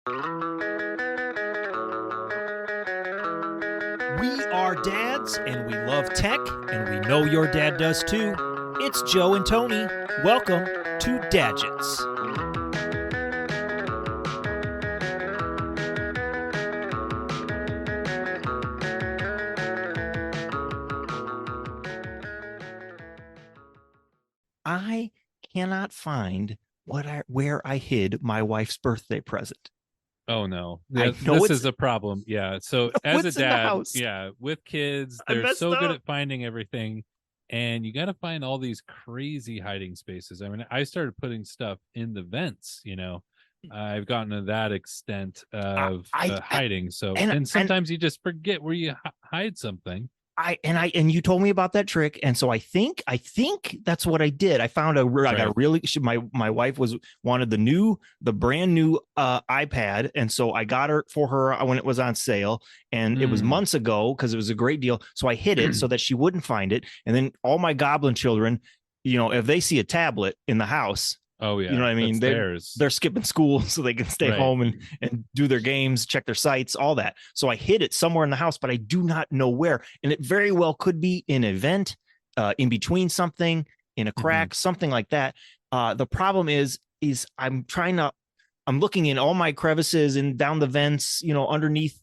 We are dads, and we love tech, and we know your dad does too. It's Joe and Tony. Welcome to Dadgets. I cannot find where I hid my wife's birthday present. Oh no, I know this it's is a problem. Yeah. So as a what's in the dad, house. yeah, with kids, I they're messed so good up. at finding everything, and you got to find all these crazy hiding spaces. I mean, I started putting stuff in the vents. I've gotten to that extent of I hiding. So, and and sometimes you just forget where you hide something. and you told me about that trick, and so I think that's what I did. I found I got a really my wife wanted the brand new iPad, and so I got her for her when it was on sale, and it was months ago because it was a great deal. So I hid it so that she wouldn't find it, and then all my goblin children, if they see a tablet in the house. Oh yeah, You know what I mean? They're skipping school so they can stay home and do their games, check their sites, all that. So I hid it somewhere in the house, but I do not know where. And it very well could be in an vent, in between something, in a crack, something like that. The problem is I'm looking in all my crevices and down the vents, underneath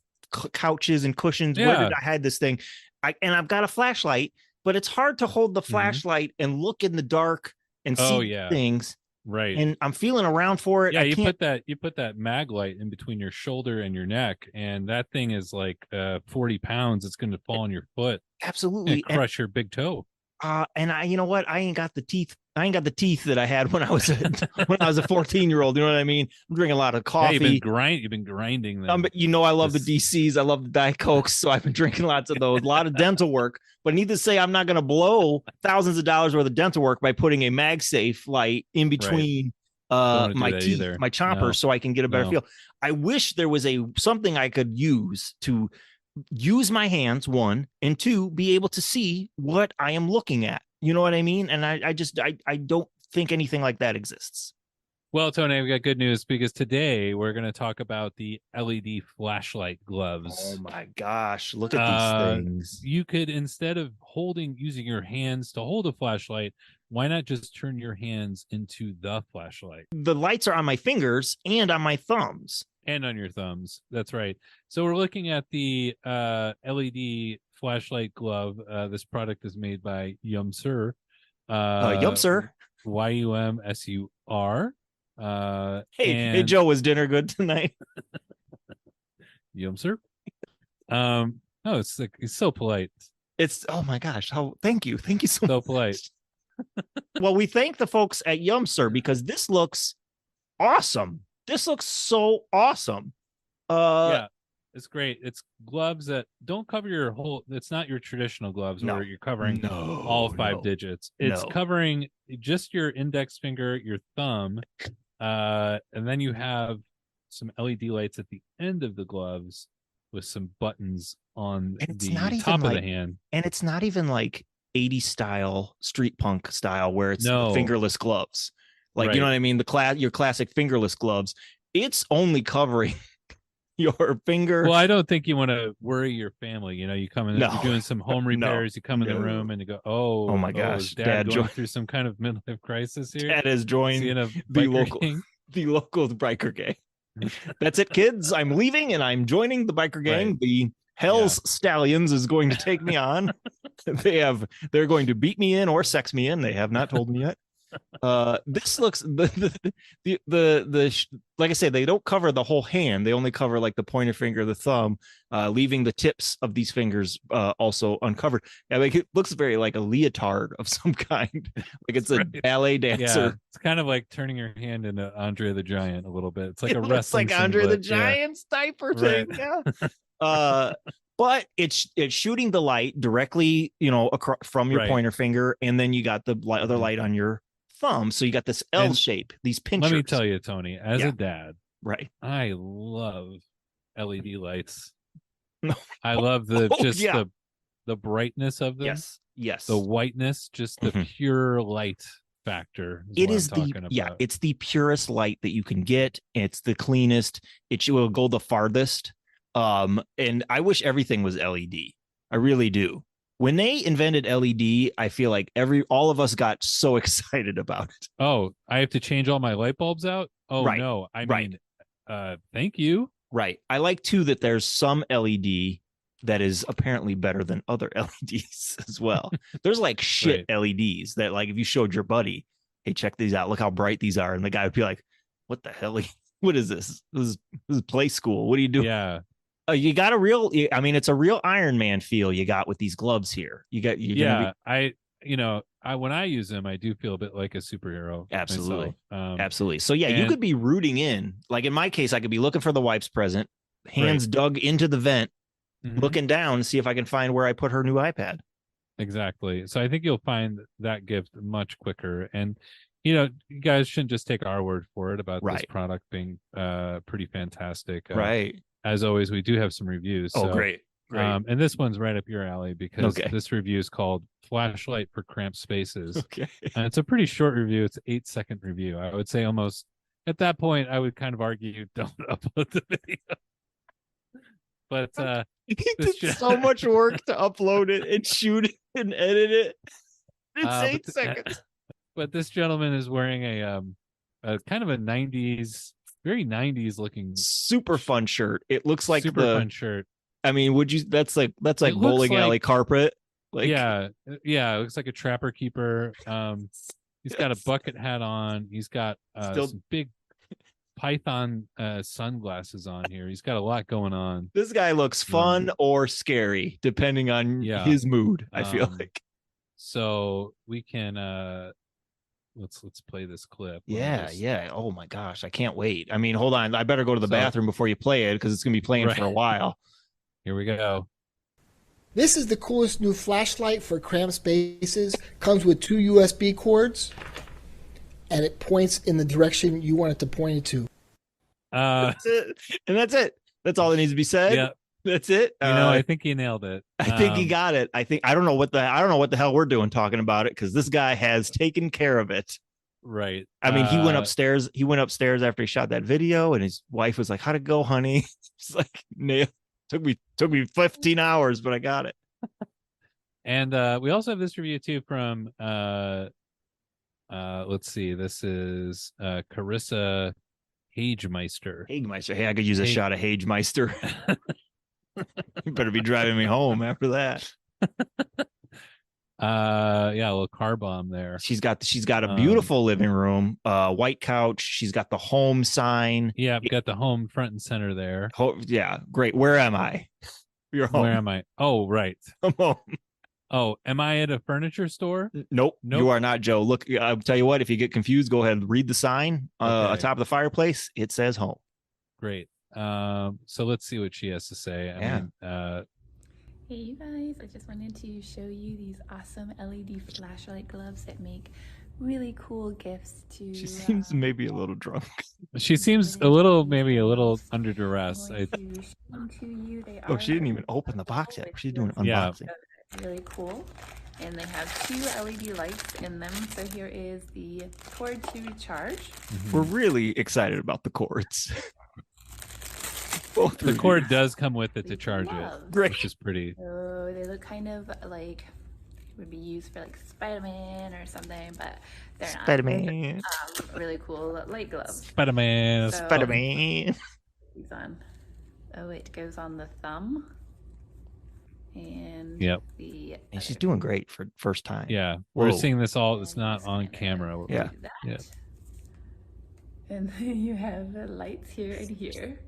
couches and cushions. Yeah. Where did I hide this thing? I've got a flashlight, but it's hard to hold the flashlight and look in the dark and see things. Right. And I'm feeling around for it. Yeah, you put that mag light in between your shoulder and your neck, and that thing is like 40 pounds. It's going to fall on your foot. Absolutely. And crush your big toe. And you know what? I ain't got the teeth. I ain't got the teeth that I had when I was a 14-year-old. You know what I mean? I'm drinking a lot of coffee. Yeah, you've been grinding them. But I love the DCs. I love the Diet Cokes. So I've been drinking lots of those. A lot of dental work. But I need to say, I'm not going to blow thousands of dollars worth of dental work by putting a MagSafe light in between my teeth, my chompers, so I can get a better feel. I wish there was something I could use to use my hands, one, and two, be able to see what I am looking at. You know what I mean? And I don't think anything like that exists. Well, Tony, I've got good news because today we're going to talk about the LED flashlight gloves. Oh my gosh, look at these things. You could, instead of using your hands to hold a flashlight, why not just turn your hands into the flashlight? The lights are on my fingers and on my thumbs. And on your thumbs. That's right. So we're looking at the LED flashlight glove. This product is made by Yumsur. Yumsur. Yumsur. Hey, Joe, was dinner good tonight? Yumsur. No, it's so polite. Oh my gosh! Thank you so polite. Well, we thank the folks at Yumsur because this looks awesome. This looks so awesome. Yeah, it's great. It's gloves that don't cover your whole. It's not your traditional gloves where you're covering all five digits. It's covering just your index finger, your thumb, and then you have some LED lights at the end of the gloves with some buttons on the top of the hand. And it's not even like 80s style, street punk style, where it's fingerless gloves. Like, you know what I mean? Your classic fingerless gloves. It's only covering your finger. Well, I don't think you want to worry your family. You come in, you're doing some home repairs. You come in the room and you go, oh my gosh, Dad going through some kind of midlife crisis here. Dad has joined the local biker gang. That's it, kids. I'm leaving and I'm joining the biker gang. Right. The Hell's Stallions is going to take me on. They're going to beat me in or sex me in. They have not told me yet. This looks like I say, they don't cover the whole hand. They only cover like the pointer finger, the thumb, leaving the tips of these fingers also uncovered. Yeah, like it looks very like a leotard of some kind, like it's a ballet dancer. Yeah, it's kind of like turning your hand into Andre the Giant a little bit. It's like a wrestling, like Andre the Giant's diaper thing. Yeah. But it's shooting the light directly, from your pointer finger, and then you got the other light on your thumb, so you got this L shape, these pinchers. Let me tell you, Tony, as a dad, right, I love LED lights. I love the brightness of them. Yes, the whiteness, just the pure light factor. It's the purest light that you can get. It's the cleanest. It will go the farthest. And I wish everything was LED. I really do. When they invented LED, I feel like all of us got so excited about it. Oh, I have to change all my light bulbs out? Oh, right. No. I mean, thank you. Right. I like, too, that there's some LED that is apparently better than other LEDs as well. There's like shit LEDs that, like, if you showed your buddy, hey, check these out. Look how bright these are. And the guy would be like, what the hell? What is this? This is play school. What are you doing? Yeah. You got it's a real Iron Man feel you got with these gloves here. When I use them, I do feel a bit like a superhero. Absolutely. Absolutely. So you could be rooting in, like in my case, I could be looking for the wife's present, hands dug into the vent, looking down, see if I can find where I put her new iPad. Exactly. So I think you'll find that gift much quicker. And, you guys shouldn't just take our word for it about this product being pretty fantastic. Right. As always, we do have some reviews. Oh, great. And this one's right up your alley because this review is called Flashlight for Cramped Spaces. Okay. And it's a pretty short review. It's an 8-second review. I would say almost at that point, I would kind of argue don't upload the video. But he did so much work to upload it and shoot it and edit it. It's 8 seconds. But this gentleman is wearing a kind of a 90s, very 90s looking super fun shirt. It looks like fun shirt. I mean, that's like bowling alley carpet. Like, yeah, it looks like a trapper keeper. He's got a bucket hat on. He's got some big Python sunglasses on here. He's got a lot going on. This guy looks fun or scary depending on his mood, I feel like. So we can let's play this clip. Yeah. Oh my gosh, I can't wait. I mean, hold on. I better go to the bathroom before you play it because it's going to be playing for a while. Here we go. This is the coolest new flashlight for cramped spaces. Comes with 2 USB cords, and it points in the direction you want it to point it to. That's it. And that's it. That's all that needs to be said. Yeah. That's it. I think he nailed it. I think he got it. I don't know what the hell we're doing talking about it because this guy has taken care of it. Right. I mean, he went upstairs. He went upstairs after he shot that video, and his wife was like, "How'd it go, honey?" It's like, nail. Took me 15 hours, but I got it. And we also have this review too from let's see. This is Carissa Hagemeister. Hey, I could use a shot of Hagemeister. You better be driving me home after that. A little car bomb there. She's got a beautiful living room, white couch. She's got the home sign. Yeah, I've got the home front and center there. Yeah, great. Where am I? You're home. Where am I? Oh, right. I'm home. Oh, am I at a furniture store? Nope. You are not, Joe. Look, I'll tell you what, if you get confused, go ahead and read the sign atop the fireplace. It says home. Great. So let's see what she has to say. Hey you guys, I just wanted to show you these awesome LED flashlight gloves that make really cool gifts to... She seems maybe a little drunk. She seems maybe a little under duress. She didn't even open the box yet. She's doing unboxing. Yeah. Really cool. And they have 2 LED lights in them. So here is the cord to charge. We're really excited about the cords. The cord does come with it to charge it, which is pretty. So they look kind of like would be used for like Spider-Man or something, but they're not. Spider-Man. Really cool light gloves. Spider-Man. Spider-Man. It goes on the thumb. And and she's doing great for first time. Yeah, we're seeing this all. It's not on camera. Yeah. And then you have the lights here and here.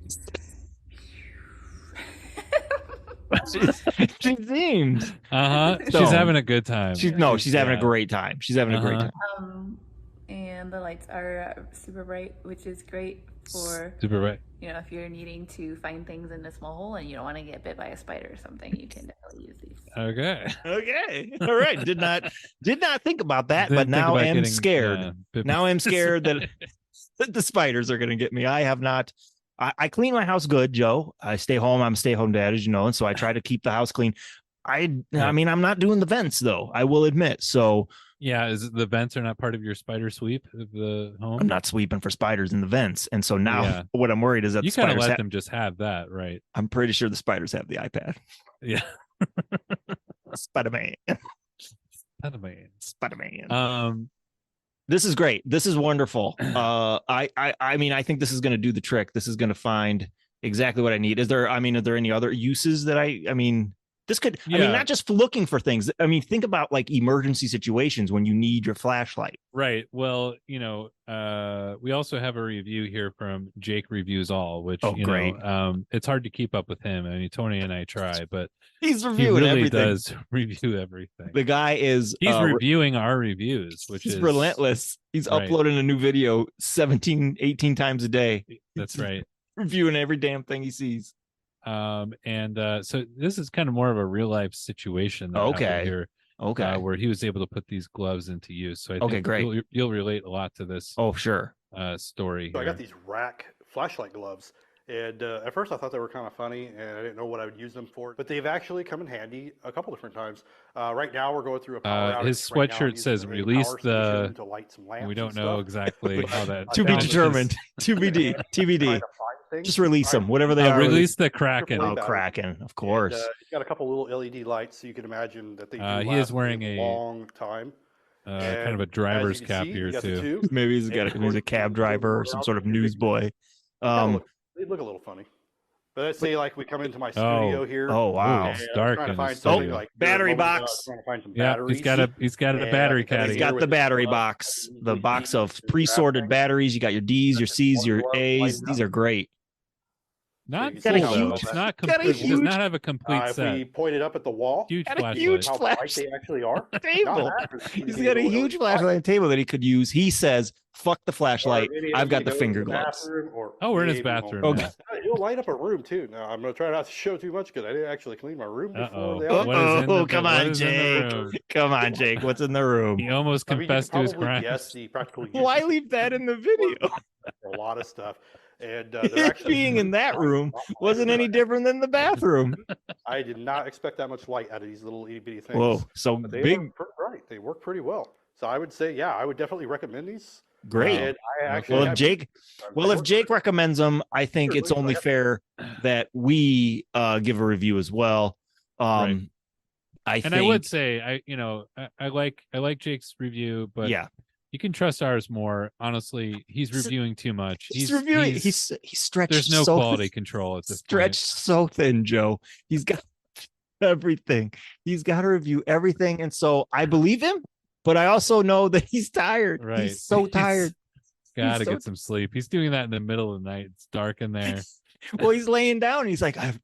She seems. She's having a good time. She's having a great time. She's having a great time. And the lights are super bright, which is great for super bright. If you're needing to find things in a small hole and you don't want to get bit by a spider or something, you can definitely use these. Okay. All right. Did not think about that, but now I am scared. Now I'm scared that the spiders are going to get me. I have not. I clean my house good, Joe. I stay home. I'm a stay-home dad, as you know, and so I try to keep the house clean. I mean, I'm not doing the vents though. I will admit. So Yeah, is the vents are not part of your spider sweep of the home? I'm not sweeping for spiders in the vents. And so now what I'm worried is that you the kind of spiders let them just have that, right? I'm pretty sure the spiders have the iPad. Yeah. Spider-Man. Spider-Man. This is great. This is wonderful. I mean, I think this is going to do the trick. This is going to find exactly what I need. Are there any other uses that I mean, this could, I mean, not just looking for things. I mean, think about like emergency situations when you need your flashlight. Right. Well, we also have a review here from Jake Reviews All, which, great. It's hard to keep up with him. I mean, Tony and I try, but he's reviewing he really everything. does review everything. The guy is reviewing our reviews, which is relentless. He's uploading a new video 17, 18 times a day. That's right. Reviewing every damn thing he sees. So this is kind of more of a real life situation that happened here. Where he was able to put these gloves into use. So I think great. You'll relate a lot to this. Oh, sure. Story. So I got these rack flashlight gloves, and at first I thought they were kind of funny, and I didn't know what I would use them for. But they've actually come in handy a couple different times. Right now we're going through a power outage. His sweatshirt says "release the." To light some lamps. We don't know exactly how that. To be determined. TBD. Just release them, whatever they are. Release the Kraken. Oh, Kraken, of course. And, he's got a couple little LED lights, so you can imagine that they do he is wearing a long time. Kind of a driver's cap here too. Maybe he's a cab driver or some sort of newsboy. They look a little funny. But let's say like we come into my studio here. Oh wow, it's dark. Trying to find something like battery box. Trying to find some batteries. He's got a battery caddy. He's got the battery box, the box of pre-sorted batteries. You got your D's, your C's, your A's. These are great. Not full, though. It's not complete. It does not have a complete set. If we point it up at the wall, huge flashlight. How bright they actually are. Table. He's got a huge flashlight on the table that he could use. He says, "Fuck the flashlight. I've got the finger gloves." We're in his bathroom. Okay. He'll light up a room too. Now I'm going to try not to show too much because I didn't actually clean my room before. Come on, Jake. Come on, Jake. What's in the room? He almost confessed to his crime. Yes, the practical use. Why leave that in the video? A lot of stuff. And being in that room wasn't any different than the bathroom. I did not expect that much light out of these little itty bitty things. Whoa, so big. Right, they work pretty well. So I would say, I would definitely recommend these. Great. If Jake recommends them, I think it's only fair that we give a review as well. I would say I like Jake's review, but you can trust ours more. Honestly, he's reviewing too much. He's stretched. There's no quality control at this point. Stretched so thin, Joe. He's got everything. He's got to review everything, and so I believe him. But I also know that he's tired. Right. He's so tired. Gotta get some sleep. He's doing that in the middle of the night. It's dark in there. Well, he's laying down. He's like, have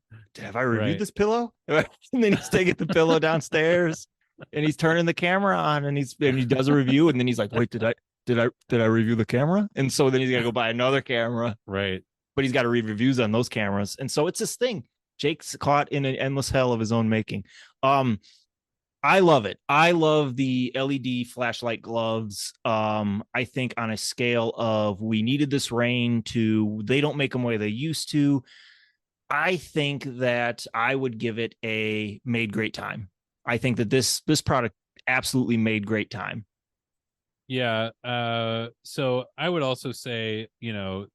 I reviewed this pillow? And then he's taking the pillow downstairs. And he's turning the camera on, and he does a review, and then he's like, "Wait, did I review the camera?" And so then he's gonna go buy another camera, right? But he's got to read reviews on those cameras, and so it's this thing. Jake's caught in an endless hell of his own making. I love it. I love the LED flashlight gloves. I think on a scale of we needed this rain to they don't make them the way they used to. I think that I would give it a made great time. I think that this product absolutely made great time. Yeah. So I would also say,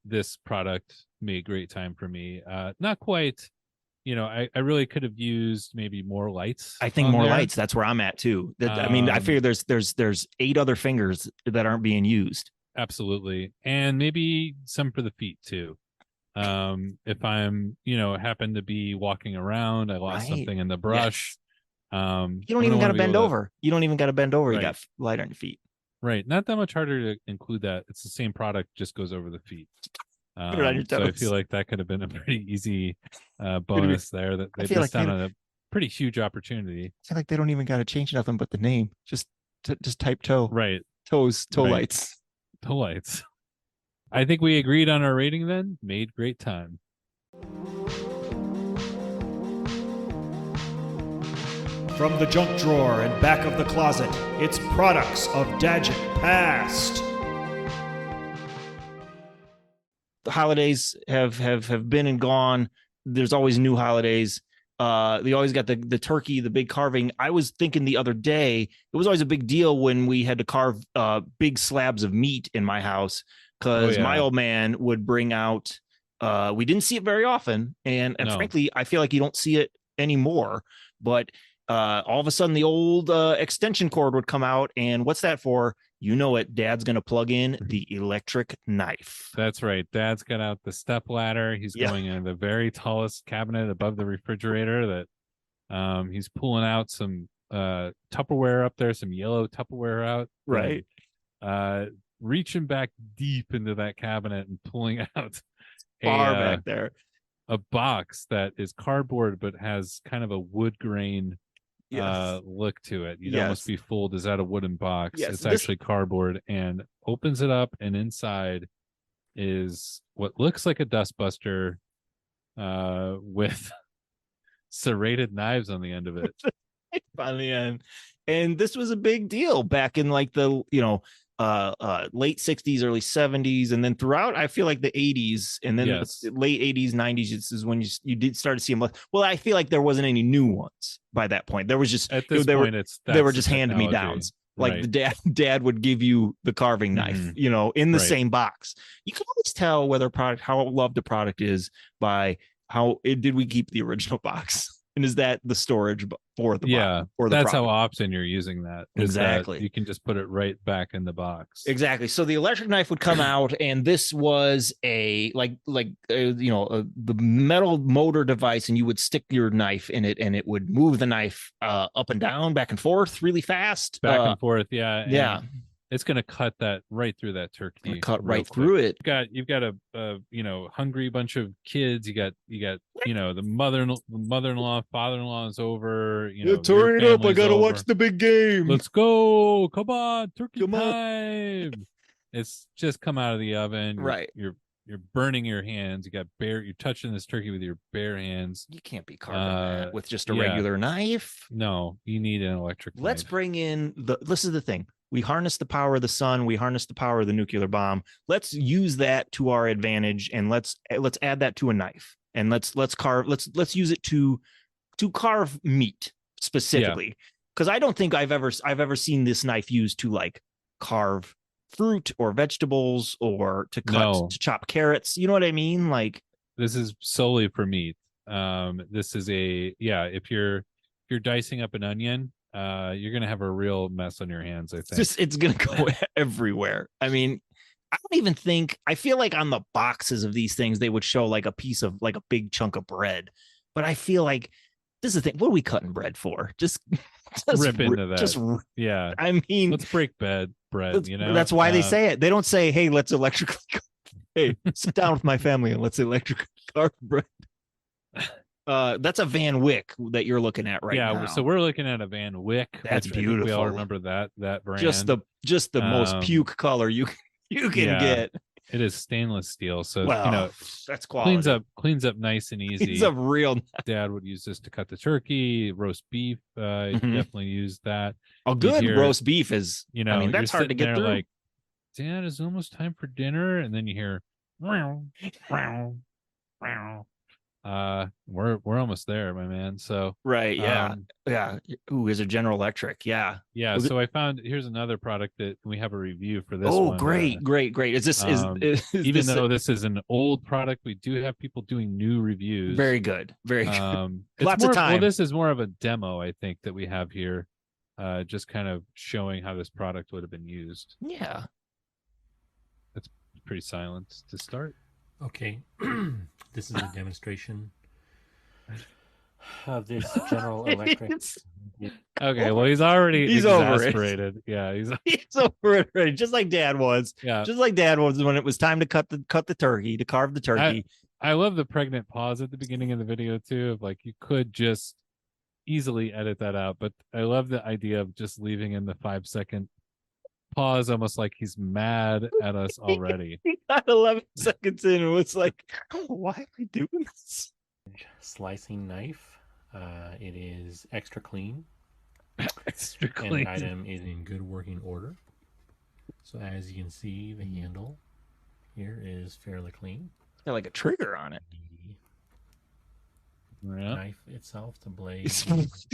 this product made great time for me. Not quite, I really could have used maybe more lights. I think more lights. That's where I'm at too. I figure there's 8 other fingers that aren't being used. Absolutely. And maybe some for the feet too. If I'm, happen to be walking around, I lost something in the brush. Yes. You don't even got to bend over. You don't even got to bend over. Right. You got light on your feet. Right. Not that much harder to include that. It's the same product, just goes over the feet. Put it on your toes. So I feel like that could have been a pretty easy bonus there. That they missed out on a pretty huge opportunity. I feel like they don't even got to change nothing but the name. Just type toe. Right. Toe lights. Toe lights. I think we agreed on our rating then. Made great time. From the junk drawer and back of the closet, it's products of Dadget Past. The holidays have been and gone. There's always new holidays. They always got the turkey, the big carving. I was thinking the other day, it was always a big deal when we had to carve big slabs of meat in my house, because my old man would bring out. We didn't see it very often, and frankly, I feel like you don't see it anymore. But all of a sudden, the old extension cord would come out, and what's that for? You know it. Dad's going to plug in the electric knife. That's right. Dad's got out the step ladder. He's going in the very tallest cabinet above the refrigerator. That he's pulling out some Tupperware up there, some yellow Tupperware out. Right. And, reaching back deep into that cabinet and pulling out far back there a box that is cardboard but has kind of a wood grain look to it. You'd almost be fooled. Is that a wooden box? It's actually cardboard, and opens it up, and inside is what looks like a dustbuster with serrated knives on the end of it. On the end. And this was a big deal back in like the late 60s, early 70s, and then throughout I feel like the 80s, and then the late 80s, 90s. This is when you did start to see them. Well, I feel like there wasn't any new ones by that point. There was just at this point they were just hand-me-downs. Like the dad would give you the carving knife, in the same box. You can always tell whether how loved the product is by did we keep the original box. And is that the storage for the box? Or the that's product? how often you're using that. Exactly. You can just put it right back in the box. Exactly. So the electric knife would come out, and this was the metal motor device, and you would stick your knife in it, and it would move the knife up and down, back and forth, really fast. Back and forth. Yeah. Yeah. It's going to cut that right through that turkey. Cut right through it. You've got a hungry bunch of kids. You got the mother-in-law, father-in-law is over. Turn it up. I gotta watch the big game. Let's go. Come on, turkey time. It's just come out of the oven. Right. You're burning your hands. You're touching this turkey with your bare hands. You can't be carving that with just a regular knife. No, you need an electric knife. Let's bring in this is the thing. We harness the power of the sun. We harness the power of the nuclear bomb. Let's use that to our advantage, and let's add that to a knife, and let's use it to carve meat specifically, because I don't think I've ever seen this knife used to like carve fruit or vegetables or to cut to chop carrots. You know what I mean? Like, this is solely for meat. This is if you're dicing up an onion, you're gonna have a real mess on your hands. I think it's gonna go everywhere. I mean, I feel like on the boxes of these things they would show like a piece of like a big chunk of bread, but I feel like this is the thing. What are we cutting bread for? Just rip into that. I mean, let's break bread. That's why they say it. They don't say, "Hey, let's electrically hey, sit down with my family and let's electrically carve bread." That's a Van Wyck that you're looking at right now. Yeah, so we're looking at a Van Wyck. That's beautiful. We all remember that brand. Just the most puke color you can get. It is stainless steel, so that's quality. Cleans up nice and easy. It's a real. Dad would use this to cut the turkey, roast beef. Definitely use that. A good roast beef is. I mean, that's hard to get through. Like, Dad, it's almost time for dinner, and then you hear, wow, wow, wow. We're almost there, my man. So Ooh, is a General Electric. So I found here's another product that we have a review for this. Great. Is this even though this is an old product, we do have people doing new reviews. Very good. Lots of time. Well, this is more of a demo, I think, that we have here, just kind of showing how this product would have been used. Yeah, it's pretty silent to start. Okay, this is a demonstration of this General Electric. Okay, well, he's exasperated. Over it. He's over it already, just like Dad was. Yeah, just like Dad was when it was time to cut the turkey, to carve the turkey. I love the pregnant pause at the beginning of the video too. Of like, you could just easily edit that out, but I love the idea of just leaving in the 5-second pause, almost like he's mad at us already. He got 11 seconds in and was like, why am I doing this? Slicing knife. It is extra clean. Extra clean. And the item is in good working order. So as you can see, the handle here is fairly clean. Got like a trigger on it. knife itself, the blade.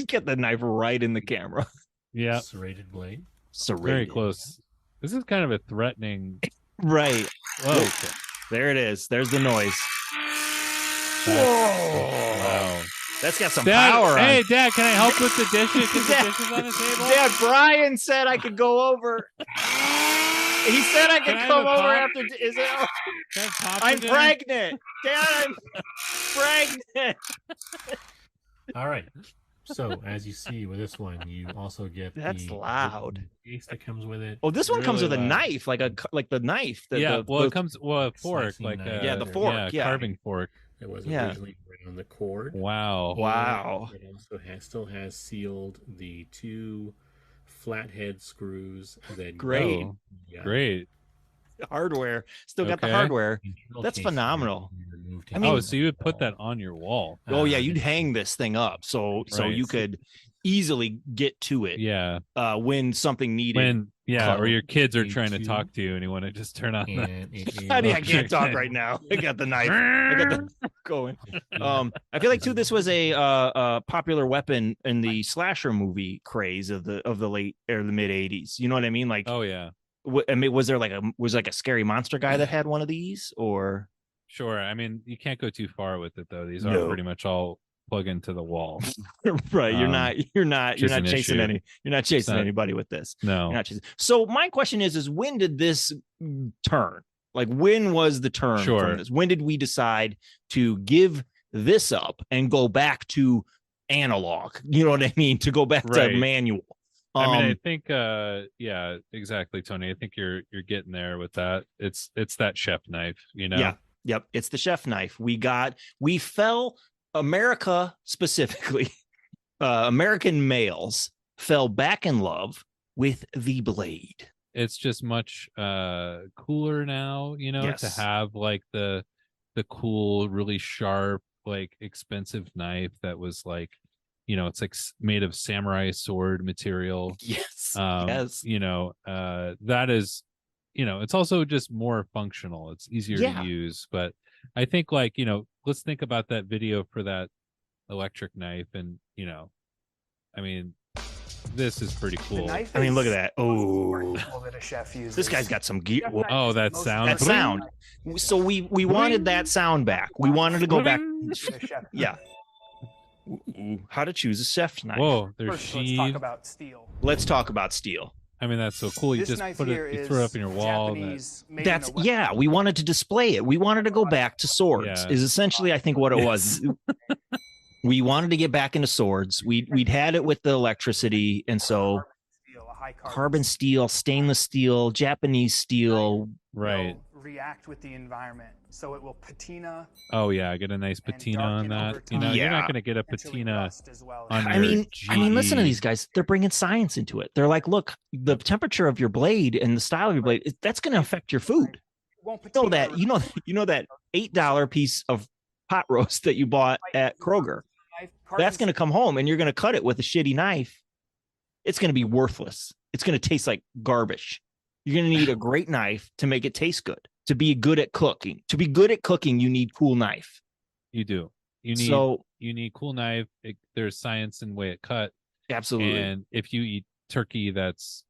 Get the knife right in the camera. Yeah. Serrated blade. Serrated. Very close. This is kind of a threatening. Right. Whoa. Okay. There it is. There's the noise. Wow. That's got some Dad, power. Hey, Dad, can I help with the dishes? Get the dishes on the table? Dad, Brian said I could go over. He said I could come over after. Is it? I'm pregnant. Dad, I'm pregnant. All right. So as you see with this one, you also get that's loud case that comes with it. Oh, this one comes with a knife, like the knife. It comes with a fork, like the fork, carving fork. It was originally around the cord. Wow. It also still has sealed the 2 flathead screws that great hardware. Still got the hardware. That's phenomenal. I mean, so you would put that on your wall. Oh yeah, you'd hang this thing up so you could easily get to it. Yeah. When something needed. Or your kids are trying to talk to you and you want to just turn on I can't talk right now. I got the knife. I got the going. I feel like too this was a popular weapon in the slasher movie craze of the late or the mid 80s. You know what I mean? Like, oh yeah. I mean, was there like a scary monster guy that had one of these, or? Sure. I mean, you can't go too far with it though. These are pretty much all plug into the wall. Right. You're not chasing anybody with this. No. You're not chasing. So my question is when did this turn? Like, when was the turn from this? When did we decide to give this up and go back to analog? You know what I mean? To go back to manual. I mean, I think, yeah, exactly, Tony. I think you're getting there with that. It's that chef knife, you know? Yeah. Yep. It's the chef knife. We fell, America specifically, American males fell back in love with the blade. It's just much cooler now, you know, to have like the cool, really sharp, like expensive knife that was like, you know, it's like made of samurai sword material. Yes. You know, that is, you know, it's also just more functional. It's easier to use. But I think, like, you know, let's think about that video for that electric knife. And, you know, I mean, this is pretty cool. I mean, look at that. Oh, this guy's got some gear. Oh, that sound. That sound. So we wanted that sound back. We wanted to go back. Yeah. How to choose a chef's knife. Whoa, there's let's talk about steel. Let's talk about steel. I mean, that's so cool. You just put it, you throw it up in your wall. That's we wanted to display it. We wanted to go back to swords. Is essentially, I think, what it was. We wanted to get back into swords. We'd had it with the electricity, and so carbon steel, stainless steel, Japanese steel, right? React with the environment, so it will patina. Oh yeah, get a nice patina on that. You know, you're not going to get a patina. On I mean, listen to these guys. They're bringing science into it. They're like, look, the temperature of your blade and the style of your blade, that's going to affect your food. You know that $8 piece of pot roast that you bought at Kroger. That's going to come home and you're going to cut it with a shitty knife. It's going to be worthless. It's going to taste like garbage. You're going to need a great knife to make it taste good. To be good at cooking. To be good at cooking, you need cool knife. You do. You need cool knife. There's science in the way it cut. Absolutely. And if you eat turkey that's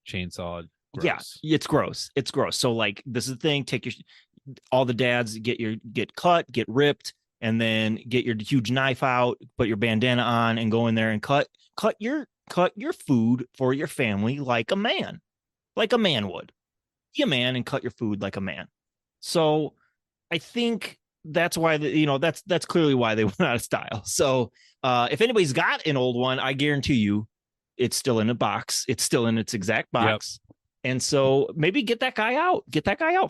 chainsawed, gross. Yeah, it's gross. It's gross. So like, this is the thing. Take all the dads get cut, get ripped, and then get your huge knife out, put your bandana on, and go in there and cut your food for your family like a man would. Be a man and cut your food like a man. So I think that's why that's clearly why they went out of style. So if anybody's got an old one, I guarantee you it's still in a box. It's still in its exact box. Yep. And so maybe get that guy out,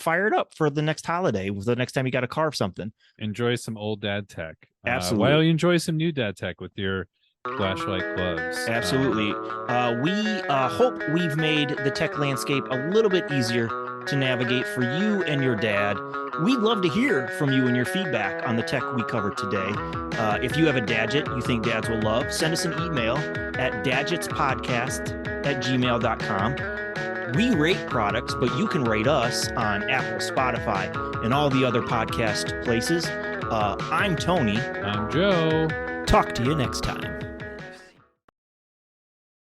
fire it up for the next holiday, the next time you got to carve something. Enjoy some old dad tech. Absolutely. Why don't you enjoy some new dad tech with your flashlight gloves? Absolutely. We hope we've made the tech landscape a little bit easier to navigate for you and your dad. We'd love to hear from you and your feedback on the tech we covered today. If you have a gadget you think dads will love, send us an email at dadgetspodcast@gmail.com. We rate products, but you can rate us on Apple, Spotify, and all the other podcast places. I'm Tony. I'm Joe. Talk to you next time.